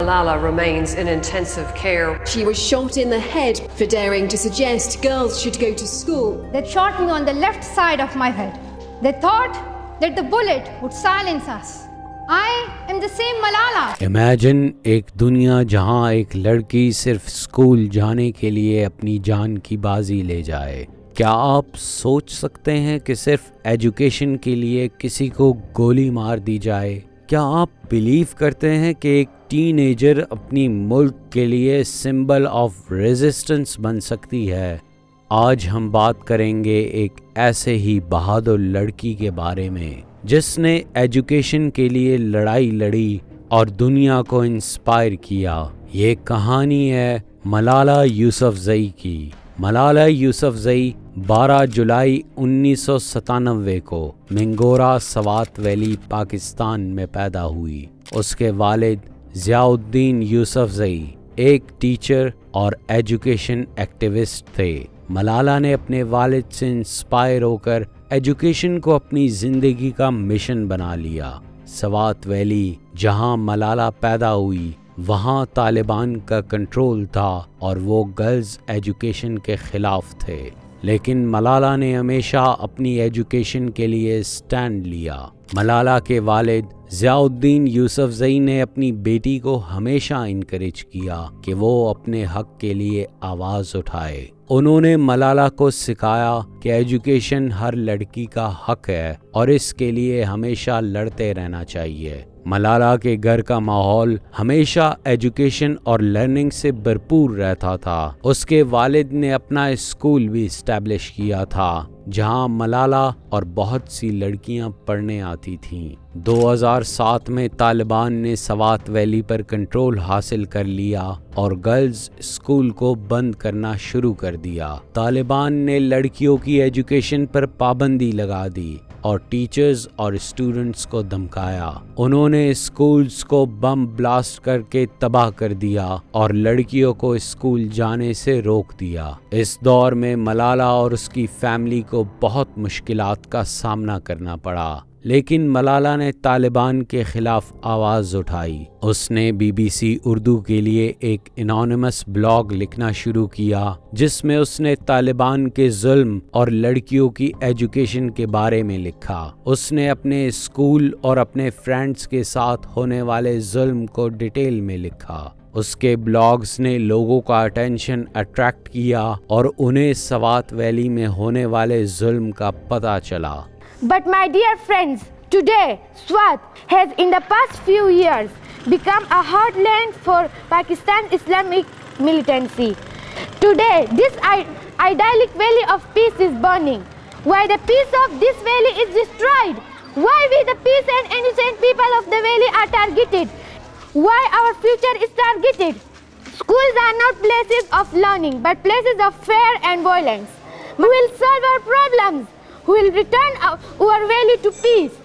Malala remains in intensive care. She was shot in the head for daring to suggest girls should go to school. They shot me on the left side of my head. They thought that the bullet would silence us. I am the same Malala. Imagine एक दुनिया जहां एक लड़की सिर्फ school जाने के लिए अपनी जान की बाजी ले जाए। क्या आप सोच सकते हैं कि सिर्फ एजुकेशन के लिए किसी को गोली मार दी जाए? क्या आप बिलीव करते हैं कि एक टीनेजर अपनी मुल्क के लिए सिंबल ऑफ रेजिस्टेंस बन सकती है? आज हम बात करेंगे एक ऐसे ही बहादुर लड़की के बारे में जिसने एजुकेशन के लिए लड़ाई लड़ी और दुनिया को इंस्पायर किया। ये कहानी है मलाला यूसुफजई की। मलाला यूसुफजई 12 जुलाई 1997 को मिंगोरा सवात वैली पाकिस्तान में पैदा हुई। उसके वालिद ज़ियाउद्दीन यूसुफजई एक टीचर और एजुकेशन एक्टिविस्ट थे। मलाला ने अपने वालिद से इंस्पायर होकर एजुकेशन को अपनी ज़िंदगी का मिशन बना लिया। सवात वैली जहां मलाला पैदा हुई वहां तालिबान का कंट्रोल था और वो गर्ल्स एजुकेशन के ख़िलाफ़ थे, लेकिन मलाला ने हमेशा अपनी एजुकेशन के लिए स्टैंड लिया। मलाला के वालिद ज़ियाउद्दीन यूसुफजई ने अपनी बेटी को हमेशा इनकरेज किया कि वो अपने हक़ के लिए आवाज़ उठाए। उन्होंने मलाला को सिखाया कि एजुकेशन हर लड़की का हक़ है और इसके लिए हमेशा लड़ते रहना चाहिए। मलाला के घर का माहौल हमेशा एजुकेशन और लर्निंग से भरपूर रहता था। उसके वालिद ने अपना स्कूल भी इस्टेब्लिश किया था जहां मलाला और बहुत सी लड़कियां पढ़ने आती थीं। 2007 में तालिबान ने सवात वैली पर कंट्रोल हासिल कर लिया और गर्ल्स स्कूल को बंद करना शुरू कर दिया। तालिबान ने लड़कियों की एजुकेशन पर पाबंदी लगा दी और टीचर्स और स्टूडेंट्स को धमकाया। उन्होंने स्कूल्स को बम ब्लास्ट करके तबाह कर दिया और लड़कियों को स्कूल जाने से रोक दिया। इस दौर में मलाला और उसकी फैमिली को बहुत मुश्किलात का सामना करना पड़ा, लेकिन मलाला ने तालिबान के खिलाफ आवाज़ उठाई। उसने बीबीसी उर्दू के लिए एक एनोनिमस ब्लॉग लिखना शुरू किया जिसमें उसने तालिबान के जुल्म और लड़कियों की एजुकेशन के बारे में लिखा। उसने अपने स्कूल और अपने फ्रेंड्स के साथ होने वाले जुल्म को डिटेल में लिखा। उसके ब्लॉग्स ने लोगों का अटेंशन अट्रैक्ट किया और उन्हें सवात वैली में होने वाले जुल्म का पता चला। But my dear friends, today Swat has in the past few years become a heartland for Pakistan Islamic militancy. Today this idyllic valley of peace is burning. Why the peace of this valley is destroyed? Why we the peace and innocent people of the valley are targeted? Why our future is targeted? Schools are not places of learning but places of fear and violence. We will solve our problems. We will return our valley to peace.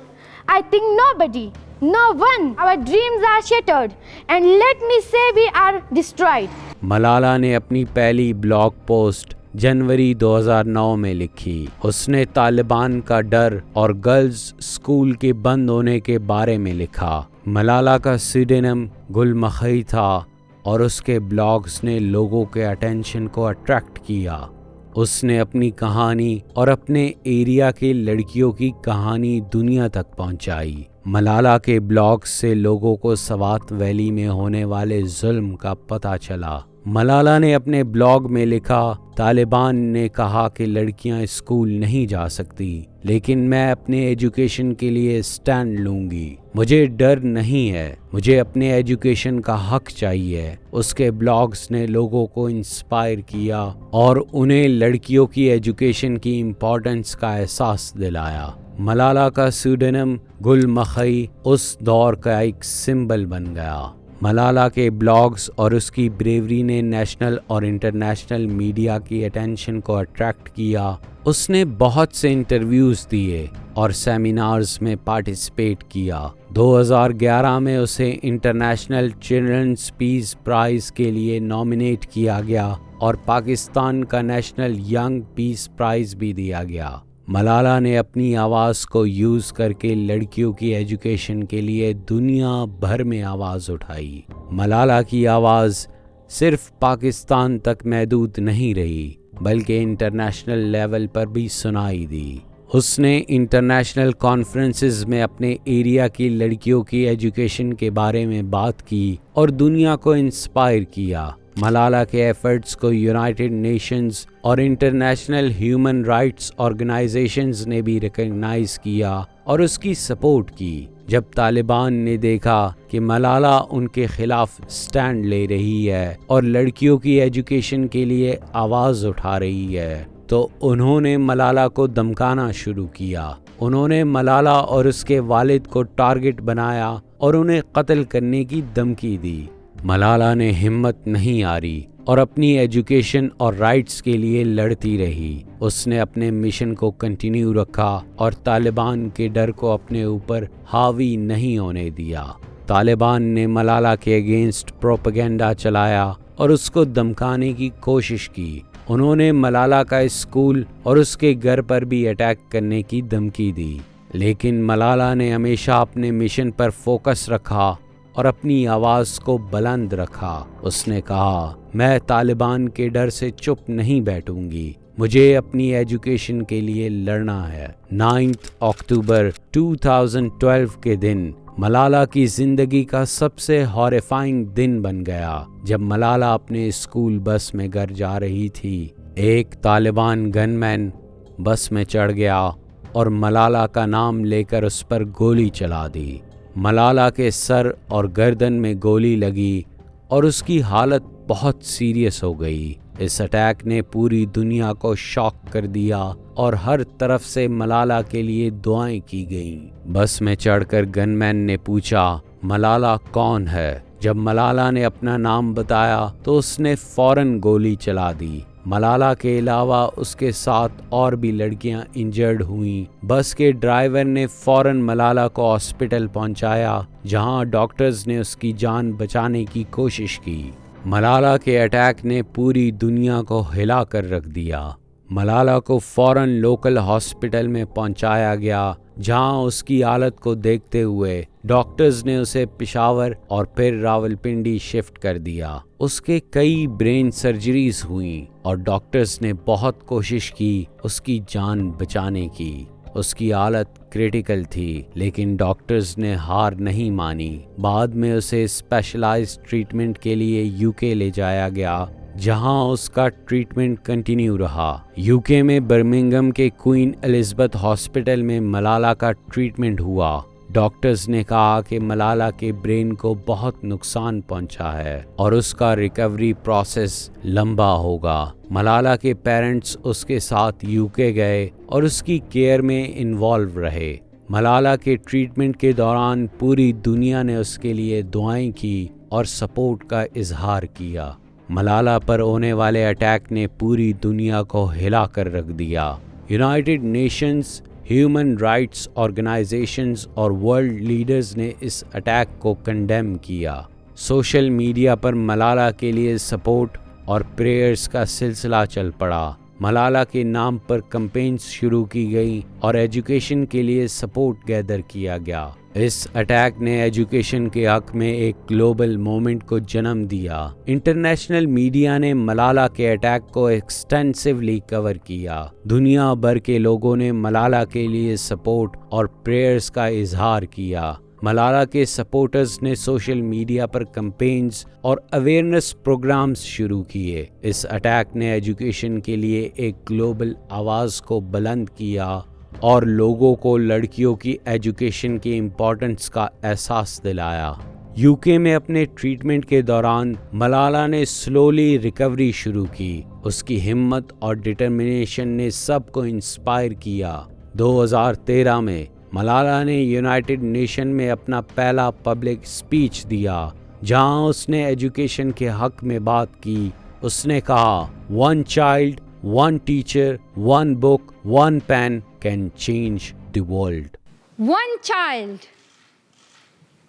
I think nobody, no one, our dreams are shattered and let me say we are destroyed. Malala ने अपनी पहली blog post जनवरी 2009 में लिखी। उसने तालिबान का डर और girls school के बंद होने के बारे में लिखा। मलाला का सीडेनम गुलमखई था और उसके ब्लॉग्स ने लोगों के अटेंशन को अट्रैक्ट किया। उसने अपनी कहानी और अपने एरिया के लड़कियों की कहानी दुनिया तक पहुंचाई। मलाला के ब्लॉग से लोगों को सवात वैली में होने वाले जुल्म का पता चला। मलाला ने अपने ब्लॉग में लिखा, तालिबान ने कहा कि लड़कियां स्कूल नहीं जा सकती, लेकिन मैं अपने एजुकेशन के लिए स्टैंड लूंगी। मुझे डर नहीं है, मुझे अपने एजुकेशन का हक चाहिए। उसके ब्लॉग्स ने लोगों को इंस्पायर किया और उन्हें लड़कियों की एजुकेशन की इम्पोर्टेंस का एहसास दिलाया। मलाला का सूडोनिम गुलमखई उस दौर का एक सिंबल बन गया। मलाला के ब्लॉग्स और उसकी ब्रेवरी ने नेशनल और इंटरनेशनल मीडिया की अटेंशन को अट्रैक्ट किया। उसने बहुत से इंटरव्यूज़ दिए और सेमिनार्स में पार्टिसिपेट किया। 2011 में उसे इंटरनेशनल चिल्ड्रंस पीस प्राइज़ के लिए नॉमिनेट किया गया और पाकिस्तान का नेशनल यंग पीस प्राइज़ भी दिया गया। मलाला ने अपनी आवाज़ को यूज़ करके लड़कियों की एजुकेशन के लिए दुनिया भर में आवाज़ उठाई। मलाला की आवाज़ सिर्फ पाकिस्तान तक महदूद नहीं रही, बल्कि इंटरनेशनल लेवल पर भी सुनाई दी। उसने इंटरनेशनल कॉन्फ्रेंसेस में अपने एरिया की लड़कियों की एजुकेशन के बारे में बात की और दुनिया को इंस्पायर किया। मलाला के एफर्ट्स को यूनाइटेड नेशंस और इंटरनेशनल ह्यूमन राइट्स ऑर्गेनाइजेशंस ने भी रिकॉग्नाइज किया और उसकी सपोर्ट की। जब तालिबान ने देखा कि मलाला उनके खिलाफ स्टैंड ले रही है और लड़कियों की एजुकेशन के लिए आवाज़ उठा रही है, तो उन्होंने मलाला को धमकाना शुरू किया। उन्होंने मलाला और उसके वालिद को टारगेट बनाया और उन्हें कत्ल करने की धमकी दी। मलाला ने हिम्मत नहीं हारी और अपनी एजुकेशन और राइट्स के लिए लड़ती रही। उसने अपने मिशन को कंटिन्यू रखा और तालिबान के डर को अपने ऊपर हावी नहीं होने दिया। तालिबान ने मलाला के अगेंस्ट प्रोपेगेंडा चलाया और उसको धमकाने की कोशिश की। उन्होंने मलाला का स्कूल और उसके घर पर भी अटैक करने की धमकी दी, लेकिन मलाला ने हमेशा अपने मिशन पर फोकस रखा और अपनी आवाज़ को बुलंद रखा। उसने कहा, मैं तालिबान के डर से चुप नहीं बैठूंगी, मुझे अपनी एजुकेशन के लिए लड़ना है। 9 अक्टूबर 2012 के दिन मलाला की ज़िंदगी का सबसे हॉरिफाइंग दिन बन गया। जब मलाला अपने स्कूल बस में घर जा रही थी, एक तालिबान गनमैन बस में चढ़ गया और मलाला का नाम लेकर उस पर गोली चला दी। मलाला के सर और गर्दन में गोली लगी और उसकी हालत बहुत सीरियस हो गई। इस अटैक ने पूरी दुनिया को शॉक कर दिया और हर तरफ से मलाला के लिए दुआएं की गईं। बस में चढ़कर गनमैन ने पूछा, मलाला कौन है? जब मलाला ने अपना नाम बताया तो उसने फौरन गोली चला दी। मलाला के अलावा उसके साथ और भी लड़कियां इंजर्ड हुईं। बस के ड्राइवर ने फौरन मलाला को हॉस्पिटल पहुंचाया, जहां डॉक्टर्स ने उसकी जान बचाने की कोशिश की। मलाला के अटैक ने पूरी दुनिया को हिला कर रख दिया। मलाला को फौरन लोकल हॉस्पिटल में पहुंचाया गया, जहां उसकी हालत को देखते हुए डॉक्टर्स ने उसे पेशावर और फिर रावलपिंडी शिफ्ट कर दिया। उसके कई ब्रेन सर्जरीज हुई और डॉक्टर्स ने बहुत कोशिश की उसकी जान बचाने की। उसकी हालत क्रिटिकल थी, लेकिन डॉक्टर्स ने हार नहीं मानी। बाद में उसे स्पेशलाइज्ड ट्रीटमेंट के लिए यूके ले जाया गया, जहां उसका ट्रीटमेंट कंटिन्यू रहा। यूके में बर्मिंघम के क्वीन एलिजाबेथ हॉस्पिटल में मलाला का ट्रीटमेंट हुआ। डॉक्टर्स ने कहा कि मलाला के ब्रेन को बहुत नुकसान पहुंचा है और उसका रिकवरी प्रोसेस लंबा होगा। मलाला के पेरेंट्स उसके साथ यूके गए और उसकी केयर में इन्वॉल्व रहे। मलाला के ट्रीटमेंट के दौरान पूरी दुनिया ने उसके लिए दुआएं की और सपोर्ट का इजहार किया। मलाला पर होने वाले अटैक ने पूरी दुनिया को हिला कर रख दिया। United Nations, human rights organisations और वर्ल्ड लीडर्स ने इस अटैक को कंडेम किया। सोशल मीडिया पर मलाला के लिए सपोर्ट और प्रेयर्स का सिलसिला चल पड़ा। मलाला के नाम पर कैंपेन्स शुरू की गई और एजुकेशन के लिए सपोर्ट गैदर किया गया। इस अटैक ने एजुकेशन के हक में एक ग्लोबल मूवमेंट को जन्म दिया। इंटरनेशनल मीडिया ने मलाला के अटैक को एक्सटेंसिवली कवर किया। दुनिया भर के लोगों ने मलाला के लिए सपोर्ट और प्रेयर्स का इजहार किया। मलाला के सपोर्टर्स ने सोशल मीडिया पर कैंपेन्स और अवेयरनेस प्रोग्राम्स शुरू किए। इस अटैक ने एजुकेशन के लिए एक ग्लोबल आवाज़ को बुलंद किया और लोगों को लड़कियों की एजुकेशन की इम्पोर्टेंस का एहसास दिलाया। यूके में अपने ट्रीटमेंट के दौरान मलाला ने स्लोली रिकवरी शुरू की। उसकी हिम्मत और डिटर्मिनेशन ने सबको इंस्पायर किया। 2013 में मलाला ने यूनाइटेड नेशन में अपना पहला पब्लिक स्पीच दिया, जहां उसने एजुकेशन के हक में बात की। उसने कहा, "One child, one teacher, one book, one pen can change the world." One child,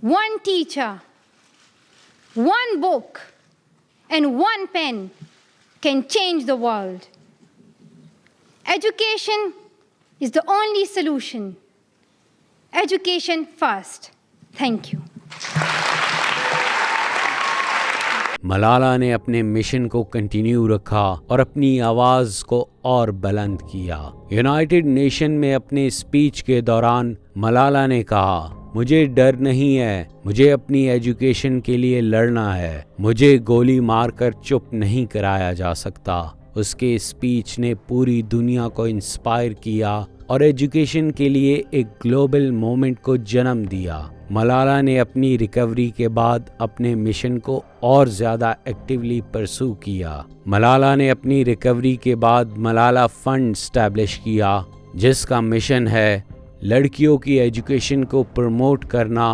one teacher, one book, and one pen can change the world. Education is the only solution. Education first. Thank you. Malala ने अपने mission को continue रखा और अपनी आवाज को और बुलंद किया। यूनाइटेड नेशन में अपने स्पीच के दौरान मलाला ने कहा, मुझे डर नहीं है, मुझे अपनी एजुकेशन के लिए लड़ना है, मुझे गोली मारकर चुप नहीं कराया जा सकता। उसके स्पीच ने पूरी दुनिया को इंस्पायर किया और एजुकेशन के लिए एक ग्लोबल मूवमेंट को जन्म दिया। मलाला ने अपनी रिकवरी के बाद अपने मिशन को और ज़्यादा एक्टिवली परसू किया। मलाला ने अपनी रिकवरी के बाद मलाला फंड स्टैब्लिश किया, जिसका मिशन है लड़कियों की एजुकेशन को प्रमोट करना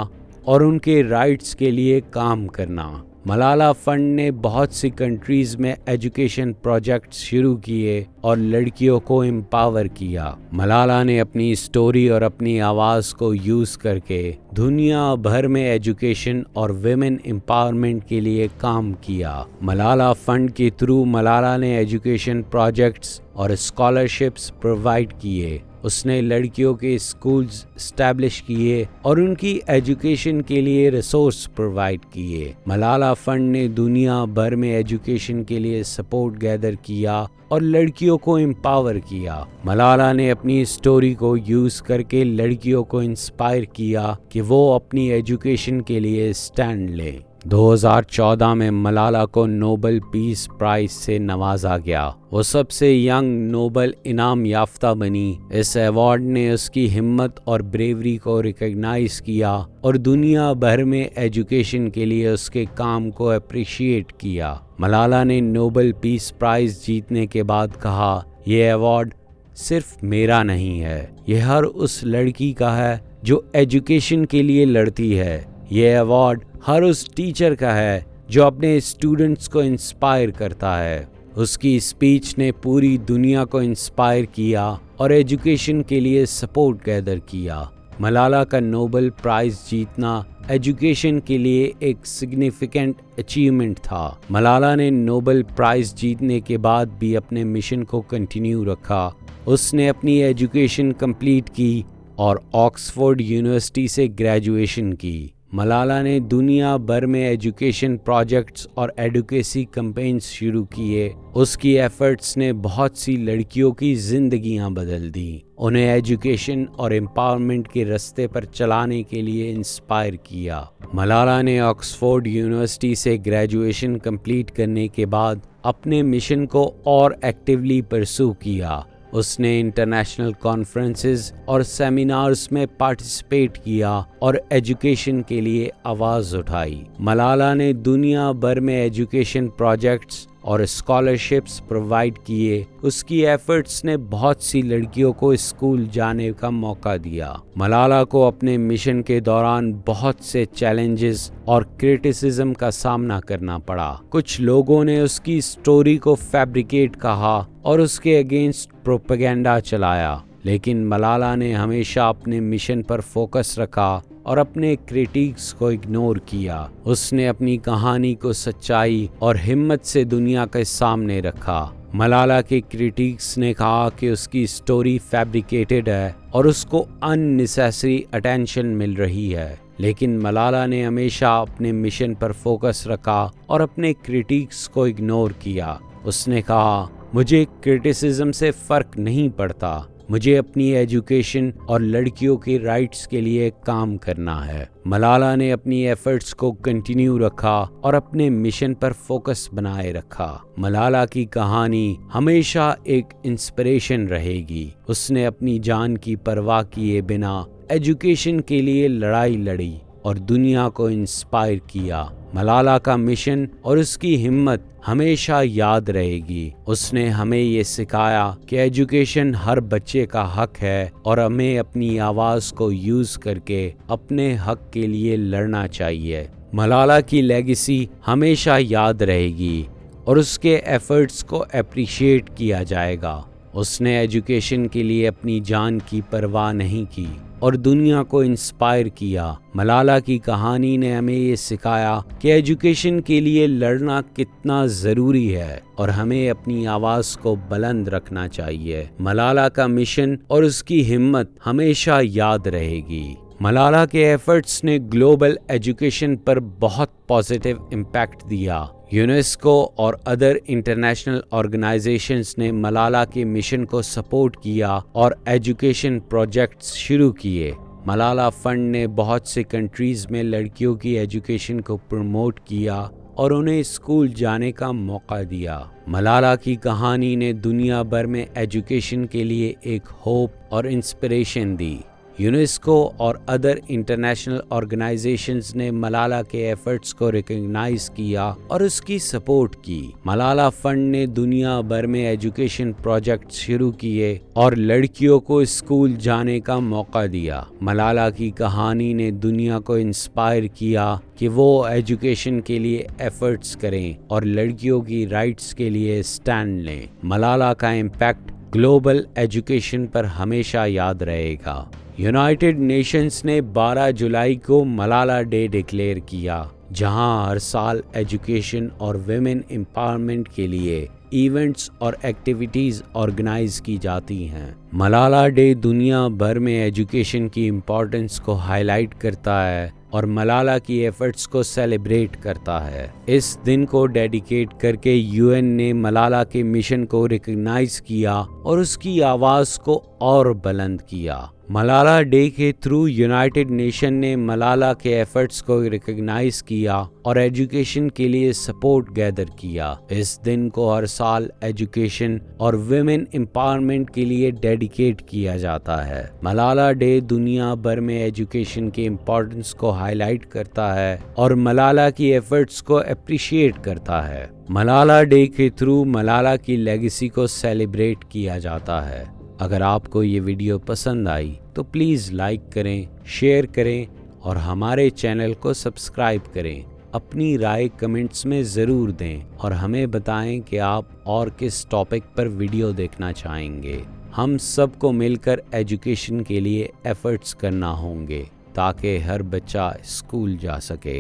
और उनके राइट्स के लिए काम करना। मलाला फंड ने बहुत सी कंट्रीज़ में एजुकेशन प्रोजेक्ट्स शुरू किए और लड़कियों को एम्पावर किया। मलाला ने अपनी स्टोरी और अपनी आवाज़ को यूज़ करके दुनिया भर में एजुकेशन और विमेन एम्पावरमेंट के लिए काम किया। मलाला फंड के थ्रू मलाला ने एजुकेशन प्रोजेक्ट्स और स्कॉलरशिप्स प्रोवाइड किए। उसने लड़कियों के स्कूल्स स्टैब्लिश किए और उनकी एजुकेशन के लिए रिसोर्स प्रोवाइड किए। मलाला फंड ने दुनिया भर में एजुकेशन के लिए सपोर्ट गैदर किया और लड़कियों को एम्पावर किया। मलाला ने अपनी स्टोरी को यूज़ करके लड़कियों को इंस्पायर किया कि वो अपनी एजुकेशन के लिए स्टैंड लें। 2014 में मलाला को नोबेल पीस प्राइज से नवाजा गया। वो सबसे यंग नोबेल इनाम याफ्ता बनी। इस अवार्ड ने उसकी हिम्मत और ब्रेवरी को रिकॉग्नाइज किया और दुनिया भर में एजुकेशन के लिए उसके काम को अप्रिशिएट किया। मलाला ने नोबेल पीस प्राइज जीतने के बाद कहा, यह अवार्ड सिर्फ मेरा नहीं है, यह हर उस लड़की का है जो एजुकेशन के लिए लड़ती है। यह अवार्ड हर उस टीचर का है जो अपने स्टूडेंट्स को इंस्पायर करता है। उसकी स्पीच ने पूरी दुनिया को इंस्पायर किया और एजुकेशन के लिए सपोर्ट गैदर किया। मलाला का नोबेल प्राइज जीतना एजुकेशन के लिए एक सिग्निफिकेंट अचीवमेंट था। मलाला ने नोबेल प्राइज जीतने के बाद भी अपने मिशन को कंटिन्यू रखा। उसने अपनी एजुकेशन कंप्लीट की और ऑक्सफोर्ड यूनिवर्सिटी से ग्रेजुएशन की। मलाला ने दुनिया भर में एजुकेशन प्रोजेक्ट्स और एडुकेसी कैंपेन्स शुरू किए। उसकी एफर्ट्स ने बहुत सी लड़कियों की जिंदगियां बदल दी, उन्हें एजुकेशन और एम्पावरमेंट के रास्ते पर चलाने के लिए इंस्पायर किया। मलाला ने ऑक्सफोर्ड यूनिवर्सिटी से ग्रेजुएशन कंप्लीट करने के बाद अपने मिशन को और एक्टिवली परसू किया। उसने इंटरनेशनल कॉन्फ्रेंसेस और सेमिनार्स में पार्टिसिपेट किया और एजुकेशन के लिए आवाज़ उठाई। मलाला ने दुनिया भर में एजुकेशन प्रोजेक्ट्स और स्कॉलरशिप्स प्रोवाइड किए। उसकी एफर्ट्स ने बहुत सी लड़कियों को स्कूल जाने का मौका दिया। मलाला को अपने मिशन के दौरान बहुत से चैलेंजेस और क्रिटिसिज्म का सामना करना पड़ा। कुछ लोगों ने उसकी स्टोरी को फैब्रिकेट कहा और उसके अगेंस्ट प्रोपेगेंडा चलाया, लेकिन मलाला ने हमेशा अपने मिशन पर फोकस रखा और अपने क्रिटिक्स को इग्नोर किया। उसने अपनी कहानी को सच्चाई और हिम्मत से दुनिया के सामने रखा। मलाला के क्रिटिक्स ने कहा कि उसकी स्टोरी फैब्रिकेटेड है और उसको अननेसेसरी अटेंशन मिल रही है, लेकिन मलाला ने हमेशा अपने मिशन पर फोकस रखा और अपने क्रिटिक्स को इग्नोर किया। उसने कहा, मुझे क्रिटिसिज्म से फ़र्क नहीं पड़ता, मुझे अपनी एजुकेशन और लड़कियों के राइट्स के लिए काम करना है। मलाला ने अपनी एफर्ट्स को कंटिन्यू रखा और अपने मिशन पर फोकस बनाए रखा। मलाला की कहानी हमेशा एक इंस्पिरेशन रहेगी। उसने अपनी जान की परवाह किए बिना एजुकेशन के लिए लड़ाई लड़ी और दुनिया को इंस्पायर किया। मलाला का मिशन और उसकी हिम्मत हमेशा याद रहेगी। उसने हमें ये सिखाया कि एजुकेशन हर बच्चे का हक है और हमें अपनी आवाज़ को यूज़ करके अपने हक के लिए लड़ना चाहिए। मलाला की लेगेसी हमेशा याद रहेगी और उसके एफर्ट्स को अप्रिशिएट किया जाएगा। उसने एजुकेशन के लिए अपनी जान की परवाह नहीं की। और दुनिया को इंस्पायर किया। मलाला की कहानी ने हमें ये सिखाया कि एजुकेशन के लिए लड़ना कितना ज़रूरी है और हमें अपनी आवाज़ को बुलंद रखना चाहिए। मलाला का मिशन और उसकी हिम्मत हमेशा याद रहेगी। मलाला के एफर्ट्स ने ग्लोबल एजुकेशन पर बहुत पॉजिटिव इम्पैक्ट दिया। यूनेस्को और अदर इंटरनेशनल ऑर्गेनाइजेशंस ने मलाला के मिशन को सपोर्ट किया और एजुकेशन प्रोजेक्ट्स शुरू किए। मलाला फंड ने बहुत से कंट्रीज़ में लड़कियों की एजुकेशन को प्रमोट किया और उन्हें स्कूल जाने का मौका दिया। मलाला की कहानी ने दुनिया भर में एजुकेशन के लिए एक होप और इंस्पिरेशन दी। यूनेस्को और अदर इंटरनेशनल ऑर्गेनाइजेशंस ने मलाला के एफर्ट्स को रिकॉग्नाइज किया और उसकी सपोर्ट की। मलाला फंड ने दुनिया भर में एजुकेशन प्रोजेक्ट शुरू किए और लड़कियों को स्कूल जाने का मौका दिया। मलाला की कहानी ने दुनिया को इंस्पायर किया कि वो एजुकेशन के लिए एफर्ट्स करें और लड़कियों की राइट्स के लिए स्टैंड लें। मलाला का इम्पैक्ट ग्लोबल एजुकेशन पर हमेशा याद रहेगा। यूनाइटेड नेशंस ने 12 जुलाई को मलाला डे डिक्लेयर किया, जहां हर साल एजुकेशन और विमेन एम्पावरमेंट के लिए इवेंट्स और एक्टिविटीज़ ऑर्गेनाइज की जाती हैं। मलाला डे दुनिया भर में एजुकेशन की इम्पोर्टेंस को हाईलाइट करता है और मलाला की एफर्ट्स को सेलिब्रेट करता है। इस दिन को डेडिकेट करके यूएन ने मलाला के मिशन को रिकॉग्नाइज किया और उसकी आवाज़ को और बुलंद किया। मलाला डे के थ्रू यूनाइटेड नेशन ने मलाला के एफर्ट्स को रिकॉग्नाइज किया और एजुकेशन के लिए सपोर्ट गैदर किया। इस दिन को हर साल एजुकेशन और विमेन एम्पावरमेंट के लिए डेडिकेट किया जाता है। मलाला डे दुनिया भर में एजुकेशन के इम्पोर्टेंस को हाईलाइट करता है और मलाला की एफर्ट्स को अप्रिशिएट करता है। मलाला डे के थ्रू मलाला की लेगेसी को सेलिब्रेट किया जाता है। अगर आपको ये वीडियो पसंद आई तो प्लीज़ लाइक करें, शेयर करें और हमारे चैनल को सब्सक्राइब करें। अपनी राय कमेंट्स में ज़रूर दें और हमें बताएं कि आप और किस टॉपिक पर वीडियो देखना चाहेंगे। हम सबको मिलकर एजुकेशन के लिए एफर्ट्स करना होंगे ताकि हर बच्चा स्कूल जा सके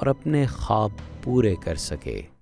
और अपने ख्वाब पूरे कर सके।